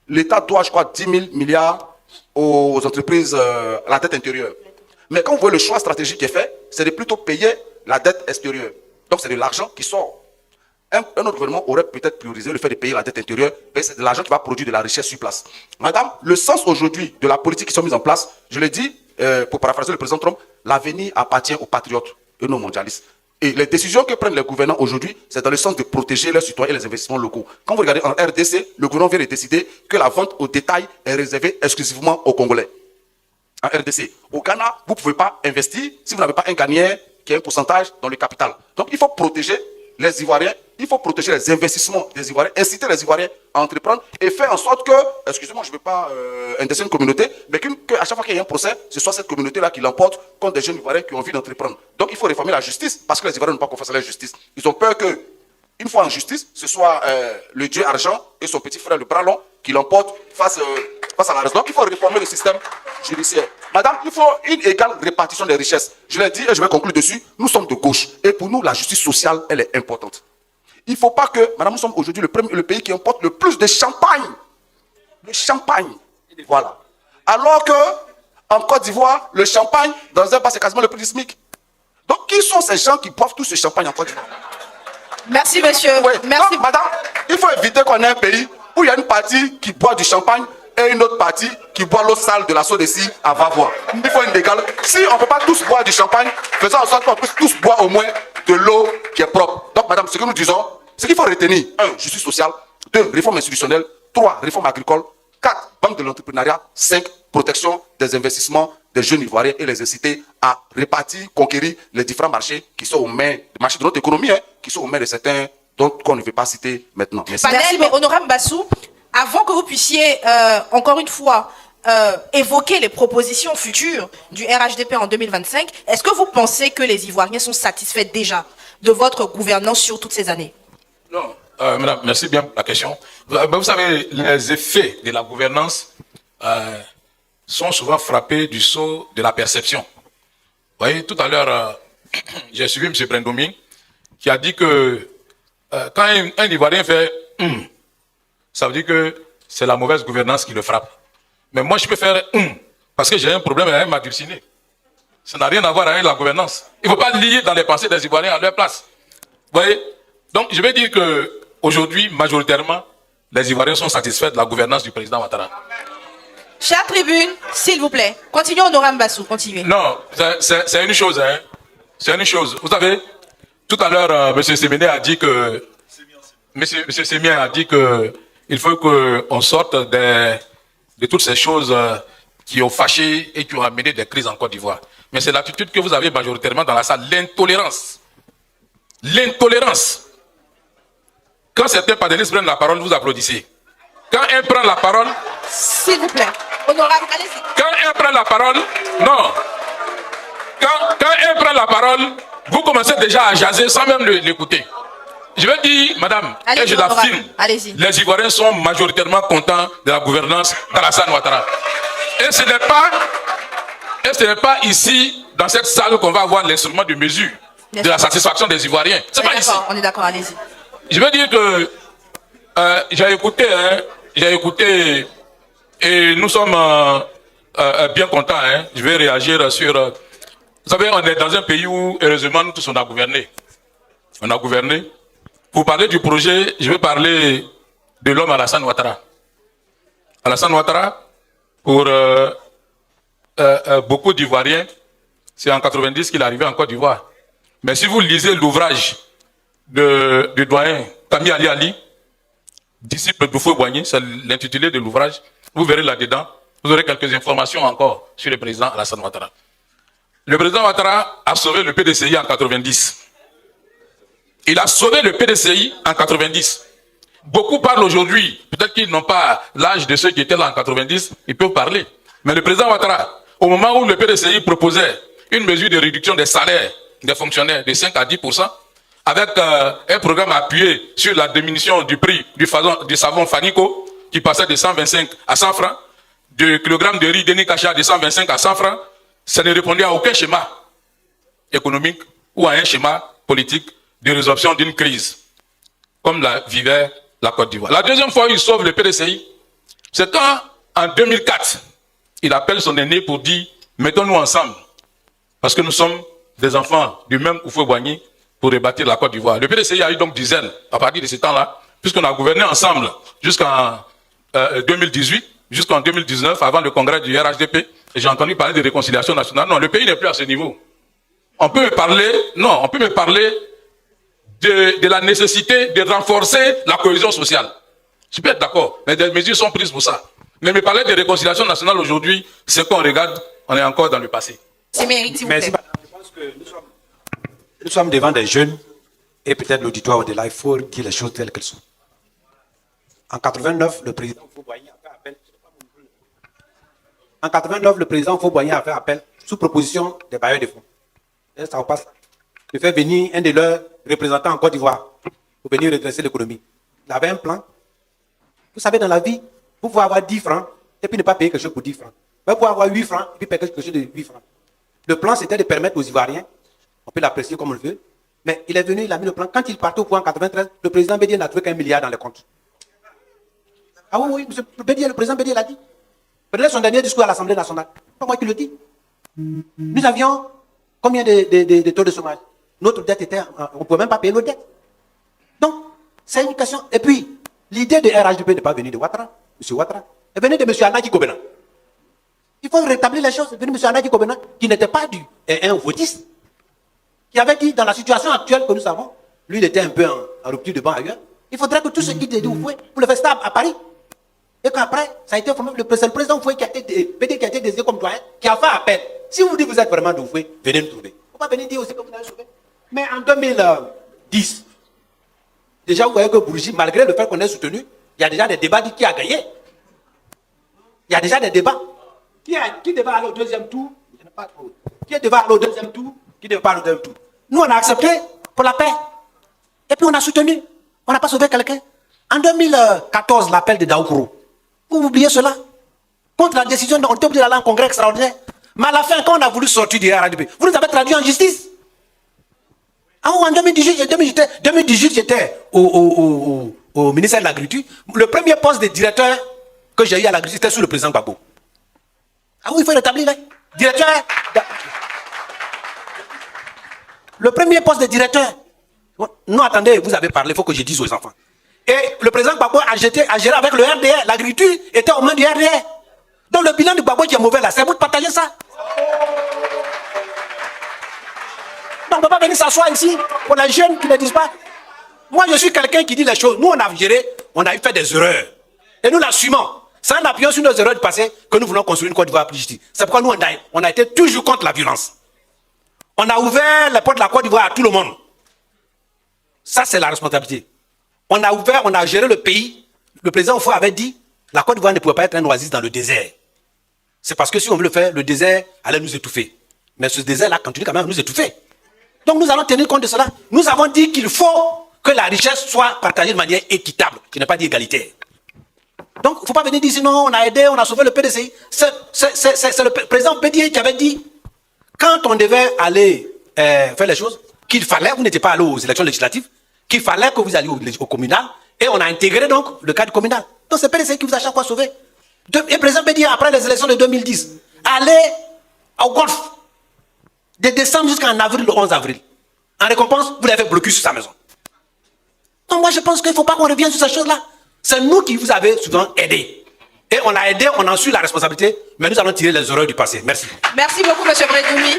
l'État doit, je crois, 10 000 milliards aux entreprises, à la dette intérieure. Mais quand vous voyez le choix stratégique qui est fait, c'est de plutôt payer la dette extérieure. Donc c'est de l'argent qui sort. Un autre gouvernement aurait peut-être priorisé le fait de payer la dette intérieure, mais c'est de l'argent qui va produire de la richesse sur place. Madame, le sens aujourd'hui de la politique qui sont mises en place, je l'ai dit, pour paraphraser le président Trump, l'avenir appartient aux patriotes et non aux mondialistes. Et les décisions que prennent les gouvernants aujourd'hui, c'est dans le sens de protéger leurs citoyens et les investissements locaux. Quand vous regardez en RDC, le gouvernement vient de décider que la vente au détail est réservée exclusivement aux Congolais. En RDC. Au Ghana, vous ne pouvez pas investir si vous n'avez pas un Ghanéen qui a un pourcentage dans le capital. Donc il faut protéger les Ivoiriens, il faut protéger les investissements des Ivoiriens, inciter les Ivoiriens à entreprendre et faire en sorte que, excusez-moi, je ne veux pas indexer une communauté, mais qu'à chaque fois qu'il y a un procès, ce soit cette communauté-là qui l'emporte contre des jeunes Ivoiriens qui ont envie d'entreprendre. Donc il faut réformer la justice parce que les Ivoiriens n'ont pas confiance à la justice. Ils ont peur que, une fois en justice, ce soit le dieu argent et son petit frère le bras long qui l'emportent face à la raison. Donc il faut réformer le système judiciaire. Madame, il faut une égale répartition des richesses. Je l'ai dit et je vais conclure dessus. Nous sommes de gauche et pour nous, la justice sociale, elle est importante. Il ne faut pas que, madame, nous sommes aujourd'hui le pays qui importe le plus de champagne. Le champagne. Voilà. Alors que, en Côte d'Ivoire, le champagne, dans un bar, c'est quasiment le prix du SMIC. Donc, qui sont ces gens qui boivent tout ce champagne en Côte d'Ivoire? Merci, monsieur. Oui. Merci. Donc, madame, il faut éviter qu'on ait un pays où il y a une partie qui boit du champagne et une autre partie qui boit l'eau sale de la Sodecy à Vavois. Il faut une égale. Si on ne peut pas tous boire du champagne, faisons en sorte qu'on puisse tous boire au moins de l'eau qui est propre. Donc, madame, ce que nous disons, c'est qu'il faut retenir 1. Justice sociale, 2. Réforme institutionnelle, 3. Réforme agricole, 4. Banque de l'entrepreneuriat, 5. Protection des investissements des jeunes Ivoiriens et les inciter à répartir, conquérir les différents marchés qui sont aux mains, des marchés de notre économie, qui sont aux mains de certains dont qu'on ne veut pas citer maintenant. Merci. Merci, Honorable Bassou. Avant que vous puissiez, encore une fois, évoquer les propositions futures du RHDP en 2025, est-ce que vous pensez que les Ivoiriens sont satisfaits déjà de votre gouvernance sur toutes ces années? Non, madame, merci bien pour la question. Vous savez, les effets de la gouvernance sont souvent frappés du sceau de la perception. Vous voyez, tout à l'heure, j'ai suivi M. Brendomi, qui a dit que quand un Ivoirien fait ça veut dire que c'est la mauvaise gouvernance qui le frappe. Mais moi, je peux faire parce que j'ai un problème avec ma dulcinée. Ça n'a rien à voir avec la gouvernance. Il ne faut pas lier dans les pensées des Ivoiriens à leur place. Vous voyez? Donc, je vais dire que aujourd'hui, majoritairement, les Ivoiriens sont satisfaits de la gouvernance du président Ouattara. Chère tribune, s'il vous plaît, continuons, Honorable Bassou, continuez. Non, c'est une chose, hein. C'est une chose. Vous savez, tout à l'heure, M. Séméné a dit que... M. Sémien a dit que il faut qu'on sorte de toutes ces choses qui ont fâché et qui ont amené des crises en Côte d'Ivoire. Mais c'est l'attitude que vous avez majoritairement dans la salle, l'intolérance. L'intolérance. Quand certains panélistes prennent la parole, vous applaudissez. Quand un prend la parole... S'il vous plaît, honorable, allez-y. Quand un prend la parole... Non. Quand un prend la parole, vous commencez déjà à jaser sans même l'écouter. Je vais dire, madame, et je l'affirme, les Ivoiriens sont majoritairement contents de la gouvernance d'Alassane Ouattara. Et ce n'est pas ici, dans cette salle, qu'on va avoir l'instrument de mesure de la satisfaction des Ivoiriens. C'est pas ici. On est d'accord, allez-y. Je veux dire que j'ai écouté, et nous sommes bien contents. Je vais réagir sur... vous savez, on est dans un pays où, heureusement, nous tous, on a gouverné. On a gouverné. Pour parler du projet, je vais parler de l'homme Alassane Ouattara. Alassane Ouattara, pour beaucoup d'Ivoiriens, c'est en 90 qu'il est arrivé en Côte d'Ivoire. Mais si vous lisez l'ouvrage du doyen Tami Ali Ali, disciple de Foué-Boigny, c'est l'intitulé de l'ouvrage, vous verrez là-dedans, vous aurez quelques informations encore sur le président Alassane Ouattara. Le président Ouattara a sauvé le PDCI en 90. Il a sauvé le PDCI en 90. Beaucoup parlent aujourd'hui, peut-être qu'ils n'ont pas l'âge de ceux qui étaient là en 90, ils peuvent parler. Mais le président Ouattara, au moment où le PDCI proposait une mesure de réduction des salaires des fonctionnaires de 5 à 10%, avec un programme appuyé sur la diminution du prix du savon Fanico, qui passait de 125 à 100 francs, du kilogramme de riz Denis-Kacha de 125 à 100 francs, ça ne répondait à aucun schéma économique ou à un schéma politique de résolution d'une crise, comme la vivait la Côte d'Ivoire. La deuxième fois où il sauve le PDCI, C'est quand, en 2004, il appelle son aîné pour dire, mettons-nous ensemble. Parce que nous sommes des enfants du même Houphouët-Boigny pour rebâtir la Côte d'Ivoire. Le PDCI a eu donc des ailes à partir de ce temps-là, puisqu'on a gouverné ensemble jusqu'en 2018, jusqu'en 2019, avant le congrès du RHDP. Et j'ai entendu parler de réconciliation nationale. Non, le pays n'est plus à ce niveau. On peut me parler de la nécessité de renforcer la cohésion sociale. Je peux être d'accord, mais des mesures sont prises pour ça. Mais me parler de réconciliation nationale aujourd'hui, ce qu'on regarde, on est encore dans le passé. Merci, Merci, madame. Je pense que nous sommes devant des jeunes et peut-être l'auditoire au-delà, il faut dire les choses telles qu'elles sont. En 89, le président Houphouët-Boigny a fait appel. En 89, le président Houphouët-Boigny a fait appel sous proposition des bailleurs de fonds. Et ça vous passe. De faire venir un de leurs représentants en Côte d'Ivoire pour venir redresser l'économie. Il avait un plan. Vous savez, dans la vie, vous pouvez avoir 10 francs et puis ne pas payer quelque chose pour 10 francs. Vous pouvez avoir 8 francs et puis payer quelque chose de 8 francs. Le plan, c'était de permettre aux Ivoiriens, on peut l'apprécier comme on le veut, mais il est venu, il a mis le plan. Quand il partait au pouvoir en 93, le président Bédier n'a trouvé qu'un milliard dans les comptes. Ah oui, monsieur Bédier, le président Bédier l'a dit. Peut-être son dernier discours à l'Assemblée nationale. C'est pas moi qui le dis. Nous avions combien de taux de chômage? Notre dette était, on ne pouvait même pas payer nos dettes. Donc, c'est une question. Et puis, l'idée de RHDP n'est pas venue de Ouattara, M. Ouattara. Elle venait de M. Anaki Kobena. Il faut rétablir les choses. C'est venu M. Anaki Kobena, qui n'était pas un votiste, qui avait dit, dans la situation actuelle que nous avons, lui, il était un peu en rupture de banc ailleurs. Il faudrait que tout ce qui dit vous pour le faire stable à Paris. Et qu'après, ça a été le président Houphouët qui a été désigné comme doyen, qui a fait appel. Si vous dites que vous êtes vraiment de Houphouët, venez nous trouver. Il ne faut pas venir dire aussi que vous avez sauvé. Mais en 2010, déjà vous voyez que Bourgi, malgré le fait qu'on ait soutenu, il y a déjà des débats qui a gagné. Il y a déjà des débats. Qui devait aller au deuxième tour? Qui devait aller au deuxième tour? Qui devait pas aller au deuxième tour? Nous, on a accepté pour la paix. Et puis on a soutenu. On n'a pas sauvé quelqu'un. En 2014, l'appel de Daoukro. Vous oubliez cela? Contre la décision, on était obligé d'aller en congrès extraordinaire. Mais à la fin, quand on a voulu sortir du RHDP, vous nous avez traduit en justice. Ah, en 2018, j'étais au ministère de l'Agriculture. Le premier poste de directeur que j'ai eu à l'Agriculture, c'était sous le président Gbagbo. Ah oui, il faut rétablir là. Directeur. Le premier poste de directeur. Non, attendez, vous avez parlé, il faut que je dise aux enfants. Et le président Gbagbo a géré avec le RDR. L'agriculture était aux mains du RDR. Donc le bilan du Gbagbo qui est mauvais là, c'est vous de partager ça. Donc on ne peut pas venir s'asseoir ici pour les jeunes qui ne disent pas. Moi je suis quelqu'un qui dit les choses. Nous on a géré, on a fait des erreurs. Et nous l'assumons. C'est en appuyant sur nos erreurs du passé que nous voulons construire une Côte d'Ivoire plus justice. C'est pourquoi nous on a été toujours contre la violence. On a ouvert les portes de la Côte d'Ivoire à tout le monde. Ça c'est la responsabilité. On a ouvert, on a géré le pays. Le président Houphouët avait dit, la Côte d'Ivoire ne pouvait pas être un oasis dans le désert. C'est parce que si on veut le faire, le désert allait nous étouffer. Mais ce désert-là continue quand même à nous étouffer. Donc nous allons tenir compte de cela. Nous avons dit qu'il faut que la richesse soit partagée de manière équitable, qui n'est pas dit égalitaire. Donc il ne faut pas venir dire sinon on a aidé, on a sauvé le PDCI. C'est le président Bédier qui avait dit, quand on devait aller faire les choses, qu'il fallait, vous n'étiez pas allé aux élections législatives, qu'il fallait que vous alliez au communal, et on a intégré donc le cadre communal. Donc c'est PDCI qui vous a chaque fois sauvé. Et le président Bédier, après les élections de 2010, allait au Golfe, de décembre jusqu'en avril, le 11 avril. En récompense, vous l'avez bloqué sur sa maison. Donc moi je pense qu'il ne faut pas qu'on revienne sur ces choses-là. C'est nous qui vous avez souvent aidé. Et on a aidé, on a su la responsabilité, mais nous allons tirer les erreurs du passé. Merci. Merci beaucoup, M. Brédoumi.